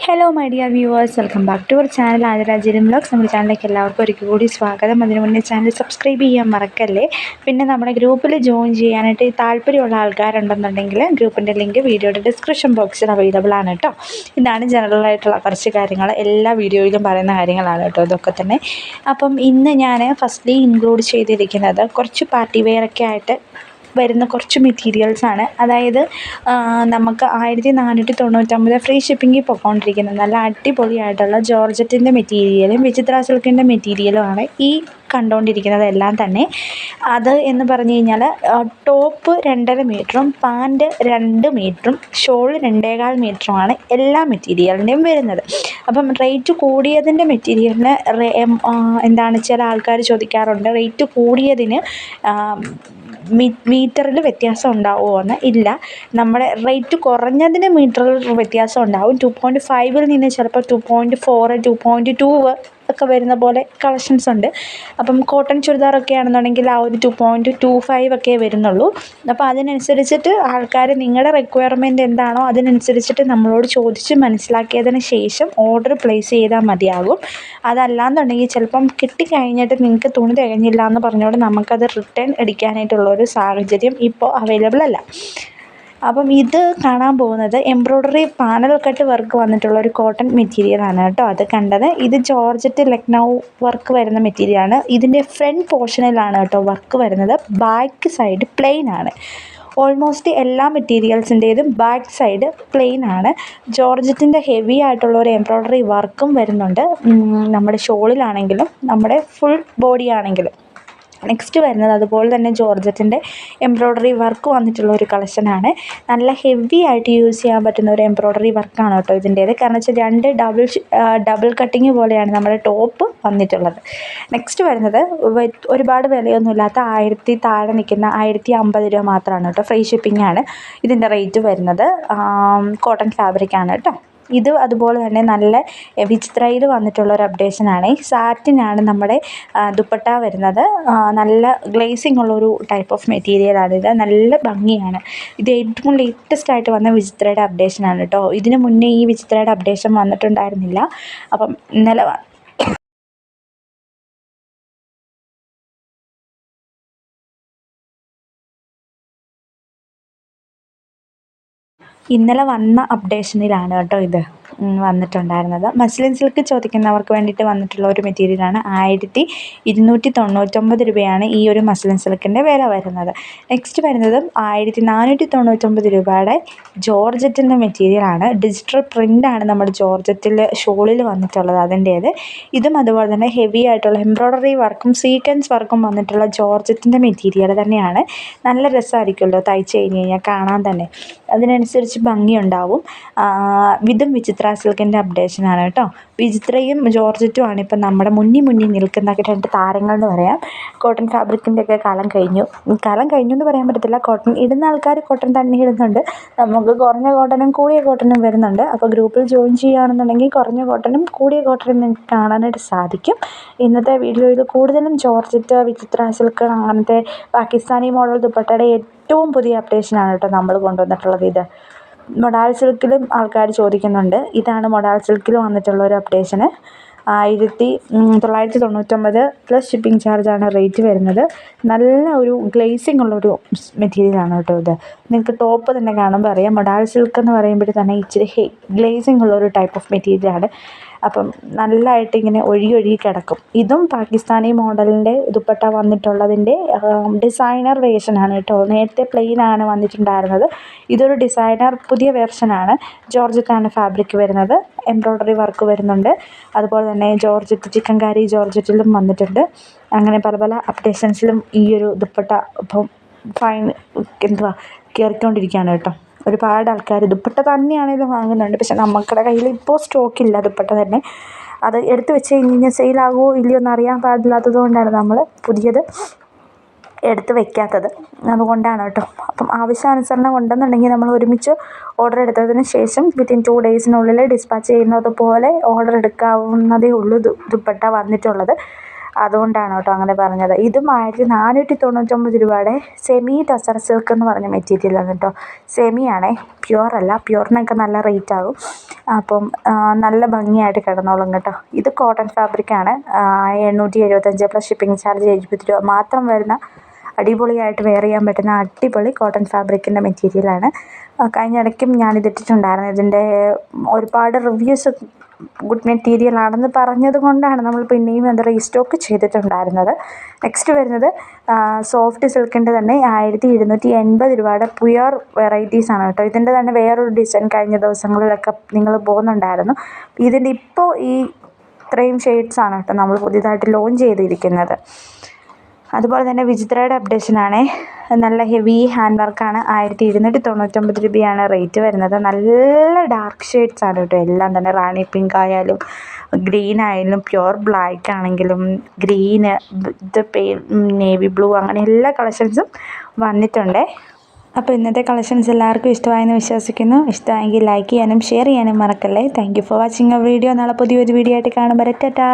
Hello my dear viewers, welcome back to our channel ആതിരാജീരം vlogs. നമ്മുടെ ചാനലിലേക്ക് എല്ലാവർക്കും ഒരിക്കൽ കൂടി സ്വാഗതം. അതിനു മുന്നേ ചാനൽ സബ്സ്ക്രൈബ് ചെയ്യാൻ മറക്കല്ലേ. പിന്നെ നമ്മുടെ ഗ്രൂപ്പിൽ ജോയിൻ ചെയ്യാനായിട്ട് താല്പര്യമുള്ള ആൾക്കാരുണ്ടെന്നുണ്ടെങ്കിൽ ഗ്രൂപ്പിൻ്റെ ലിങ്ക് വീഡിയോയുടെ ഡിസ്ക്രിപ്ഷൻ ബോക്സിൽ അവൈലബിൾ ആണ് കേട്ടോ. ഇതാണ് ജനറലായിട്ടുള്ള കുറച്ച് കാര്യങ്ങൾ, എല്ലാ വീഡിയോയിലും പറയുന്ന കാര്യങ്ങളാണ് കേട്ടോ ഇതൊക്കെ തന്നെ. അപ്പം ഇന്ന് ഞാൻ ഫസ്റ്റ്ലി ഇൻക്ലൂഡ് ചെയ്തിരിക്കുന്നത് കുറച്ച് പാർട്ടി വെയറൊക്കെ ആയിട്ട് വരുന്ന കുറച്ച് മെറ്റീരിയൽസാണ്. അതായത് നമുക്ക് 1499 ഫ്രീ ഷിപ്പിങ്ങിൽ പൊയ്ക്കൊണ്ടിരിക്കുന്നത് നല്ല അടിപൊളിയായിട്ടുള്ള ജോർജറ്റിൻ്റെ മെറ്റീരിയലും വിചിത്ര സിൽക്കിൻ്റെ മെറ്റീരിയലുമാണ് ഈ കണ്ടുകൊണ്ടിരിക്കുന്നതെല്ലാം തന്നെ. അത് എന്ന് പറഞ്ഞു കഴിഞ്ഞാൽ ടോപ്പ് 2.5 മീറ്ററും പാൻറ്റ് 2 മീറ്ററും ഷോൾ 2.25 മീറ്ററുമാണ് എല്ലാ മെറ്റീരിയലിൻ്റെയും വരുന്നത്. അപ്പം റേറ്റ് കൂടിയതിൻ്റെ മെറ്റീരിയലിന് എന്താണ് ചില ആൾക്കാർ ചോദിക്കാറുണ്ട്, റേറ്റ് കൂടിയതിന് മീറ്ററിൽ വ്യത്യാസം ഉണ്ടാവുമോ എന്ന്. ഇല്ല, നമ്മുടെ റേറ്റ് കുറഞ്ഞതിന് മീറ്ററിൽ വ്യത്യാസം ഉണ്ടാവും. 2.5 നിന്ന് ചിലപ്പോൾ 2.4 2.2 ഒക്കെ വരുന്ന പോലെ കളക്ഷൻസ് ഉണ്ട്. അപ്പം കോട്ടൺ ചുരിദാറൊക്കെ ആണെന്നുണ്ടെങ്കിൽ ആ ഒരു 2.25 ഒക്കെ വരുന്നുള്ളൂ. അപ്പോൾ അതിനനുസരിച്ചിട്ട് ആൾക്കാർ നിങ്ങളുടെ റിക്വയർമെൻറ്റ് എന്താണോ അതിനനുസരിച്ചിട്ട് നമ്മളോട് ചോദിച്ച് മനസ്സിലാക്കിയതിന് ശേഷം ഓർഡർ പ്ലേസ് ചെയ്താൽ മതിയാകും. അതല്ലാന്നുണ്ടെങ്കിൽ ചിലപ്പം കിട്ടിക്കഴിഞ്ഞിട്ട് നിങ്ങൾക്ക് തുണി തികഞ്ഞില്ല എന്ന് പറഞ്ഞുകൊണ്ട് നമുക്കത് റിട്ടേൺ അടിക്കാനായിട്ടുള്ളൊരു സാഹചര്യം ഇപ്പോൾ അവൈലബിൾ അല്ല. അപ്പം ഇത് കാണാൻ പോകുന്നത് എംബ്രോയ്ഡറി പാനൽ കട്ട് വർക്ക് വന്നിട്ടുള്ള ഒരു കോട്ടൺ മെറ്റീരിയലാണ് കേട്ടോ. അത് കണ്ടത് ഇത് ജോർജറ്റ് ലക്നൗ വർക്ക് വരുന്ന മെറ്റീരിയലാണ്. ഇതിൻ്റെ ഫ്രണ്ട് പോർഷനിലാണ് കേട്ടോ വർക്ക് വരുന്നത്. ബാക്ക് സൈഡ് പ്ലെയിൻ ആണ്. ഓൾമോസ്റ്റ് എല്ലാ മെറ്റീരിയൽസിൻ്റേതും ബാക്ക് സൈഡ് പ്ലെയിൻ ആണ്. ജോർജറ്റിൻ്റെ ഹെവി ആയിട്ടുള്ള ഒരു എംബ്രോയ്ഡറി വർക്കും വരുന്നുണ്ട്, നമ്മുടെ ഷോളിലാണെങ്കിലും നമ്മുടെ ഫുൾ ബോഡി ആണെങ്കിലും. നെക്സ്റ്റ് വരുന്നത് അതുപോലെ തന്നെ ജോർജറ്റിൻ്റെ എംബ്രോയ്ഡറി വർക്ക് വന്നിട്ടുള്ള ഒരു കളക്ഷനാണ്. നല്ല ഹെവി ആയിട്ട് യൂസ് ചെയ്യാൻ പറ്റുന്ന ഒരു എംബ്രോയ്ഡറി വർക്കാണ് കേട്ടോ ഇതിൻ്റേത്. കാരണം വെച്ചാൽ 2 ഡബിൾ കട്ടിങ് പോലെയാണ് നമ്മുടെ ടോപ്പ് വന്നിട്ടുള്ളത്. നെക്സ്റ്റ് വരുന്നത് ഒരുപാട് വിലയൊന്നുമില്ലാത്ത 1000 താഴെ നിൽക്കുന്ന 1050 രൂപ മാത്രമാണ് കേട്ടോ. ഫ്രീ ഷിപ്പിംഗ് ആണ് ഇതിൻ്റെ റേറ്റ് വരുന്നത്. കോട്ടൺ ഫാബ്രിക്കാണ് കേട്ടോ ഇത്. അതുപോലെ തന്നെ നല്ല വിചിത്രയിൽ വന്നിട്ടുള്ളൊരു അപ്ഡേഷനാണ്. സാറ്റിനാണ് നമ്മുടെ ദുപ്പട്ട വരുന്നത്. നല്ല ഗ്ലേസിങ് ഉള്ളൊരു ടൈപ്പ് ഓഫ് മെറ്റീരിയലാണിത്. നല്ല ഭംഗിയാണ്. ഇത് ഏറ്റവും ലേറ്റസ്റ്റ് ആയിട്ട് വന്ന വിചിത്രയുടെ അപ്ഡേഷനാണ് കേട്ടോ. ഇതിന് മുന്നേ ഈ വിചിത്രയുടെ അപ്ഡേഷൻ വന്നിട്ടുണ്ടായിരുന്നില്ല. അപ്പം ഇന്നലെ വന്ന അപ്ഡേഷനിലാണ് കേട്ടോ ഇത് വന്നിട്ടുണ്ടായിരുന്നത്. മസ്ലിൻ സിൽക്ക് ചോദിക്കുന്നവർക്ക് വേണ്ടിയിട്ട് വന്നിട്ടുള്ള ഒരു മെറ്റീരിയലാണ്. 1299 രൂപയാണ് ഈ ഒരു മസ്ലിൻ സിൽക്കിൻ്റെ വില വരുന്നത്. നെക്സ്റ്റ് വരുന്നതും 1499 രൂപയുടെ ജോർജറ്റിൻ്റെ മെറ്റീരിയലാണ്. ഡിജിറ്റൽ പ്രിൻ്റാണ് നമ്മുടെ ജോർജറ്റിൽ ഷോളിൽ വന്നിട്ടുള്ളത് അതിൻ്റേത്. ഇതും അതുപോലെ തന്നെ ഹെവി ആയിട്ടുള്ള എംബ്രോയ്ഡറി വർക്കും സീക്വൻസ് വർക്കും വന്നിട്ടുള്ള ജോർജറ്റിൻ്റെ മെറ്റീരിയൽ തന്നെയാണ്. നല്ല രസമായിരിക്കുമല്ലോ തയ്ച്ച് കഴിഞ്ഞ് കഴിഞ്ഞാൽ കാണാൻ തന്നെ, അതിനനുസരിച്ച് ഭംഗിയുണ്ടാവും. ഇതും വിചിത്ര സിൽക്കിൻ്റെ അപ്ഡേഷനാണ് കേട്ടോ. വിചിത്രയും ജോർജറ്റുമാണ് ഇപ്പം നമ്മുടെ മുന്നിൽ നിൽക്കുന്ന 2 താരങ്ങൾ എന്ന് പറയാം. കോട്ടൺ ഫാബ്രിക്കിൻ്റെയൊക്കെ കാലം കഴിഞ്ഞു എന്ന് പറയാൻ പറ്റത്തില്ല. കോട്ടൺ ഇടുന്ന ആൾക്കാർ കോട്ടൺ തന്നെ ഇടുന്നുണ്ട്. നമുക്ക് കുറഞ്ഞ കോട്ടനും കൂടിയ കോട്ടനും വരുന്നുണ്ട്. അപ്പോൾ ഗ്രൂപ്പിൽ ജോയിൻ ചെയ്യുകയാണെന്നുണ്ടെങ്കിൽ കുറഞ്ഞ കോട്ടനും കൂടിയ കോട്ടനും നിങ്ങൾക്ക് കാണാനായിട്ട് സാധിക്കും. ഇന്നത്തെ വീഡിയോയിൽ കൂടുതലും ജോർജറ്റ്, വിചിത്ര സിൽക്ക്, അങ്ങനത്തെ പാകിസ്ഥാനി മോഡൽ ദുപ്പട്ടയുടെ ഏറ്റവും പുതിയ അപ്ഡേഷനാണ് കേട്ടോ നമ്മൾ കൊണ്ടുവന്നിട്ടുള്ളത്. ഇത് മൊഡാൾ സിൽക്കിലും ആൾക്കാർ ചോദിക്കുന്നുണ്ട്. ഇതാണ് മൊഡാൾ സിൽക്കിൽ വന്നിട്ടുള്ള ഒരു അപ്ഡേഷന്. 1999 പ്ലസ് ഷിപ്പിംഗ് ചാർജാണ് റേറ്റ് വരുന്നത്. നല്ല ഒരു ഗ്ലേസിങ് ഉള്ളൊരു മെറ്റീരിയലാണ് കേട്ടോ ഇത്. നിങ്ങൾക്ക് ടോപ്പ് തന്നെ കാണുമ്പോൾ അറിയാം. മൊഡാൾ സിൽക്ക് എന്ന് പറയുമ്പോൾ തന്നെ ഇച്ചിരി ഗ്ലേസിങ് ഉള്ളൊരു ടൈപ്പ് ഓഫ് മെറ്റീരിയലാണ്. അപ്പം നല്ലതായിട്ട് ഇങ്ങനെ ഒഴുകി കിടക്കും. ഇതും പാകിസ്ഥാനി മോഡലിൻ്റെ ദുപ്പട്ട വന്നിട്ടുള്ളതിൻ്റെ ഡിസൈനർ വേർഷനാണ് കേട്ടോ. നേരത്തെ പ്ലെയിനാണ് വന്നിട്ടുണ്ടായിരുന്നത്. ഇതൊരു ഡിസൈനർ പുതിയ വേർഷനാണ്. ജോർജറ്റാണ് ഫാബ്രിക് വരുന്നത്. എംബ്രോയ്ഡറി വർക്ക് വരുന്നുണ്ട്. അതുപോലെ തന്നെ ജോർജറ്റ് ചിക്കൻകാരി ജോർജറ്റിലും വന്നിട്ടുണ്ട്. അങ്ങനെ പല അപ്ഡേഷൻസിലും ഈ ഒരു ദുപ്പട്ട ഇപ്പം കയറിക്കൊണ്ടിരിക്കുകയാണ് കേട്ടോ. ഒരുപാട് ആൾക്കാർ ദുപ്പട്ട തന്നെയാണെങ്കിലും വാങ്ങുന്നുണ്ട്. പക്ഷെ നമുക്കുടെ കയ്യിൽ ഇപ്പോൾ സ്റ്റോക്കില്ല ദുപ്പട്ട തന്നെ. അത് എടുത്ത് വെച്ച് കഴിഞ്ഞാൽ സെയിലാകുമോ ഇല്ലയോ എന്നറിയാൻ പാടില്ലാത്തത് കൊണ്ടാണ് നമ്മൾ പുതിയത് എടുത്ത് വെക്കാത്തത്. അതുകൊണ്ടാണ് കേട്ടോ. അപ്പം ആവശ്യാനുസരണം ഉണ്ടെന്നുണ്ടെങ്കിൽ നമ്മൾ ഒരുമിച്ച് ഓർഡർ എടുത്തതിന് ശേഷം വിത്തിൻ 2 ഡേയ്സിനുള്ളിൽ ഡിസ്പാച്ച് ചെയ്യുന്നത് പോലെ ഓർഡർ എടുക്കാവുന്നതേ ഉള്ളൂ ദുപ്പട്ട വന്നിട്ടുള്ളത്. അതുകൊണ്ടാണ് കേട്ടോ അങ്ങനെ പറഞ്ഞത്. ഇതും 1499 രൂപയുടെ സെമി ടസർ സിൽക്ക് എന്ന് പറഞ്ഞ മെറ്റീരിയലാണ് കേട്ടോ. സെമിയാണേ, പ്യുവർ അല്ല. പ്യുവറിനൊക്കെ നല്ല റേറ്റ് ആകും. അപ്പം നല്ല ഭംഗിയായിട്ട് കിടന്നോളും കേട്ടോ. ഇത് കോട്ടൺ ഫാബ്രിക്കാണ്. 875 പ്ലസ് ഷിപ്പിംഗ് ചാർജ് 70 രൂപ മാത്രം വരുന്ന അടിപൊളിയായിട്ട് വെയർ ചെയ്യാൻ പറ്റുന്ന അടിപൊളി കോട്ടൺ ഫാബ്രിക്കിൻ്റെ മെറ്റീരിയലാണ്. കഴിഞ്ഞ ഇടയ്ക്കും ഞാനിതിട്ടിട്ടുണ്ടായിരുന്നു. ഇതിൻ്റെ ഒരുപാട് റിവ്യൂസ് ഗുഡ് മെറ്റീരിയൽ ആണെന്ന് പറഞ്ഞത് കൊണ്ടാണ് നമ്മൾ പിന്നെയും അത് റീസ്റ്റോക്ക് ചെയ്തിട്ടുണ്ടായിരുന്നത്. നെക്സ്റ്റ് വരുന്നത് സോഫ്റ്റ് സിൽക്കിൻ്റെ തന്നെ 1280 രൂപയുടെ പ്യുവർ വെറൈറ്റീസാണ് കേട്ടോ. ഇതിൻ്റെ തന്നെ വേറൊരു ഡിസൈൻ കഴിഞ്ഞ ദിവസങ്ങളിലൊക്കെ നിങ്ങൾ പോകുന്നുണ്ടായിരുന്നു. ഇതിൻ്റെ ഇപ്പോൾ ഈ ഇത്രയും ഷെയ്ഡ്സാണ് കേട്ടോ നമ്മൾ പുതിയതായിട്ട് ലോഞ്ച് ചെയ്തിരിക്കുന്നത്. അതുപോലെ തന്നെ വിചിത്രയുടെ അപ്ഡേഷനാണ്. നല്ല ഹെവി ഹാൻഡ് വർക്കാണ്. 1299 രൂപയാണ് റേറ്റ് വരുന്നത്. നല്ല ഡാർക്ക് ഷെയ്ഡ്സാണ് കേട്ടോ. എല്ലാം തന്നെ റാണി പിങ്ക് ആയാലും ഗ്രീൻ ആയാലും പ്യുവർ ബ്ലാക്ക് ആണെങ്കിലും ഗ്രീന്, ഇത് നേവി ബ്ലൂ, അങ്ങനെ എല്ലാ കളക്ഷൻസും വന്നിട്ടുണ്ട്. അപ്പോൾ ഇന്നത്തെ കളക്ഷൻസ് എല്ലാവർക്കും ഇഷ്ടമായെന്ന് വിശ്വസിക്കുന്നു. ഇഷ്ടമായെങ്കിൽ ലൈക്ക് ചെയ്യാനും ഷെയർ ചെയ്യാനും മറക്കല്ലേ. Thank you for watching A video. നാളെ പുതിയൊരു വീഡിയോ ആയിട്ട് കാണുമ്പോൾ ടാറ്റാ.